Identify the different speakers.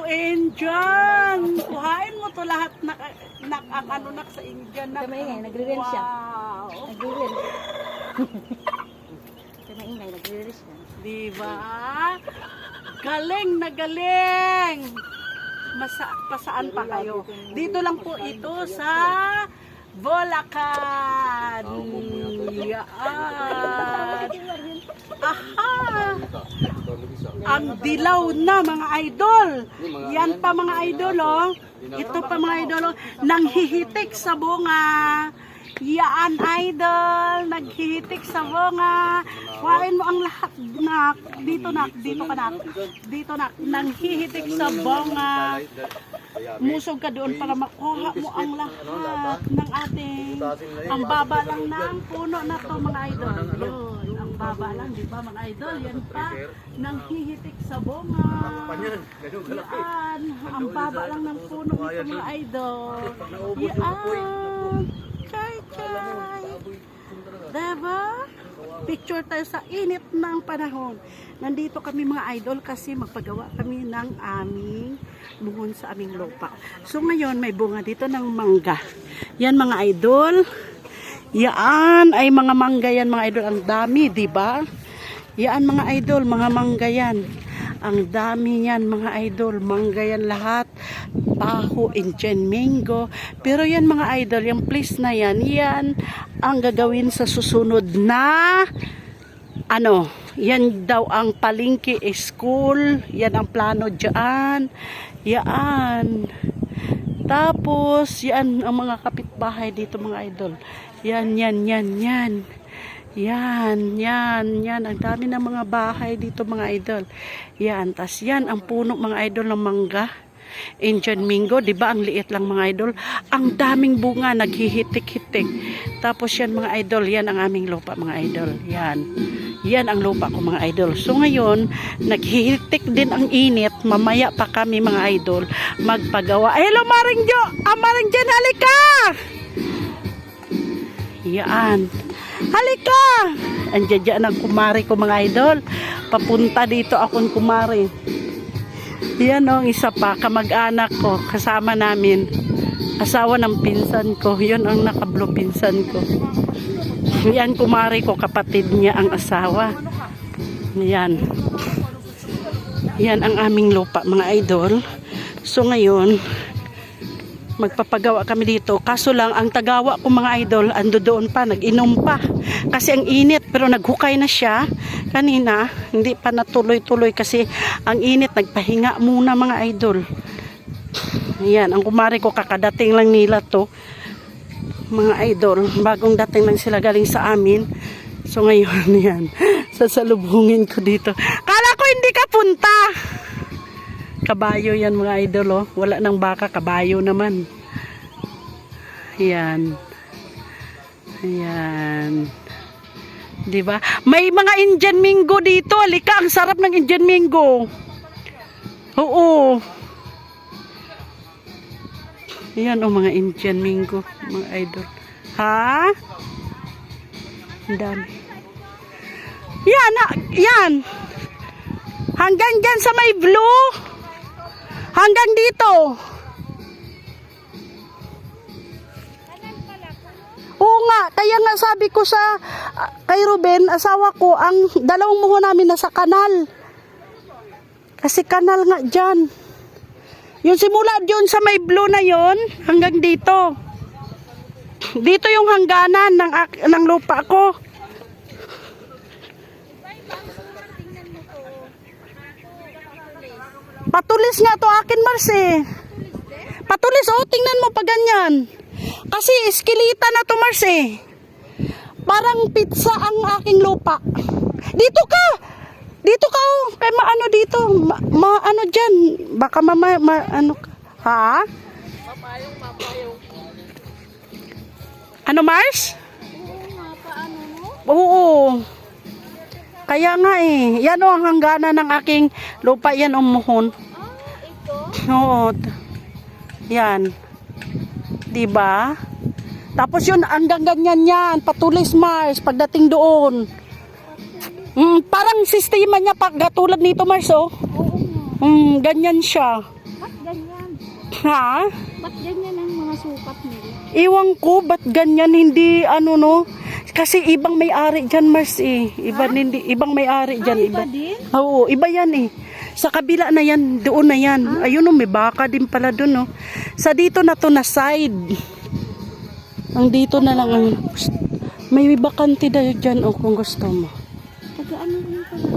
Speaker 1: Indian! Kuhain mo to lahat nak sa Indian.
Speaker 2: Kamaingay, nagre-reel siya.
Speaker 1: Wow!
Speaker 2: Nagre-reel. Kamaingay, nagre-reel siya.
Speaker 1: Diba? Galing na galing! Pasaan pa kayo? Dito lang po ito sa Bulacan. Yan. Aha! Ang dilaw na mga idol. Yan pa mga idol oh. Ito pa mga idol oh. Nanghihitik sa bunga. Yan idol. Naghihitik sa bunga. Kuhain mo ang lahat nak. Dito nak. Dito ka nak. Dito nak. Nanghihitik sa bunga. Musog ka doon para makuha mo ang lahat ng ating. Ang baba lang ng puno na to mga idol. Yun. Ang baba lang, di ba mga idol? Yan pa, nanghihitik sa bunga. Yan. Ang baba lang ng puno nito mga idol. Yan. Chay, chay. Diba? Picture tayo sa init ng panahon. Nandito kami mga idol kasi magpagawa kami ng aming buhon sa aming lupa. So ngayon may bunga dito ng mangga. Yan mga idol. Yan ay mga mangga yan mga idol. Ang dami, di ba? Yan mga idol, mga mangga yan. Ang dami yan mga idol. Mangga yan lahat. Taho, Indian mango. Pero yan mga idol, yung place na yan, yan ang gagawin sa susunod na ano, yan daw ang palengke school. Yan ang plano dyan. Yan. Tapos, yan ang mga kapitbahay dito mga idol. Yan, yan, yan, yan. Yan, yan, yan. Ang dami ng mga bahay dito mga idol. Yan, tas yan ang puno mga idol ng mangga. Indian mango, di ba? Ang liit lang mga idol. Ang daming bunga, naghihitik-hitik. Tapos yan mga idol, yan ang aming lupa mga idol. Yan. Yan ang lupa ko mga idol. So ngayon, naghihitik din ang init. Mamaya pa kami mga idol magpagawa. Hello Maring Jo! Maring Jen, halika! Yan. Halika! Andiyan ang kumari ko mga idol. Papunta dito akong kumari. Yan o, isa pa, kamag-anak ko, kasama namin. Asawa ng pinsan ko. Yun ang nakablo pinsan ko. Yan, kumari ko, kapatid niya ang asawa. Yan. Yan ang aming lupa, mga idol. So ngayon, magpapagawa kami dito. Kaso lang, ang tagawa ko mga idol, ando doon pa, nag-inom pa. Kasi ang init, pero naghukay na siya. Kanina, hindi pa natuloy-tuloy kasi ang init, nagpahinga muna mga idol. Yan, ang kumari ko, kakadating lang nila to. Mga idol, bagong dating lang sila galing sa amin. So ngayon, yan, sasalubungin ko dito. Kala ko hindi ka punta. Kabayo yan mga idol, oh. Wala nang baka, kabayo naman. Yan. Yan. Diba? May mga Indian mango dito. Halika, ang sarap ng Indian mango. Oo. Yan o, mga Indian mango, mga idol. Ha? Ang dami. Yan, yan. Hanggang dyan sa may blue. Hanggang dito. Oo nga, kaya nga sabi ko sa kay Ruben, asawa ko, ang dalawang muho namin nasa kanal. Kasi kanal nga dyan. Yung simula dyan sa may blue na yon hanggang dito. Dito yung hangganan ng lupa ko. Patulis nga to akin, Marce. Patulis, oh, tingnan mo pa ganyan. Kasi eskelita na to, Marce. Parang pizza ang aking lupa. Dito ka! Dito ka, oh. Kaya maano dito. Ano dyan. Baka ano ka. Ha? Mapayong. Ano, Mars? Oo. Kaya nga eh. Yan o ang hangganan ng aking lupa. Yan umuhon. Ito? Oo. Yan. Diba? Tapos yun, hanggang ganyan yan. Patulis, Mars. Pagdating doon. Parang sistema niya pag tulad nito, Mars, oh. Ganyan siya.
Speaker 2: Ba't ganyan?
Speaker 1: Ha?
Speaker 2: Ba't ganyan ang mga sukat nila?
Speaker 1: Iwan ko, ba't ganyan, hindi, ano no? Kasi ibang may-ari dyan, Mars eh. Ibang may-ari dyan.
Speaker 2: Iba din?
Speaker 1: Oo, iba yan eh. Sa kabila na yan, doon na yan. Ayun oh, may baka din pala doon oh. Sa dito na to na side. Ang dito na lang ang... May bakante daw dyan oh, kung gusto mo.
Speaker 2: Taga ano rin pala?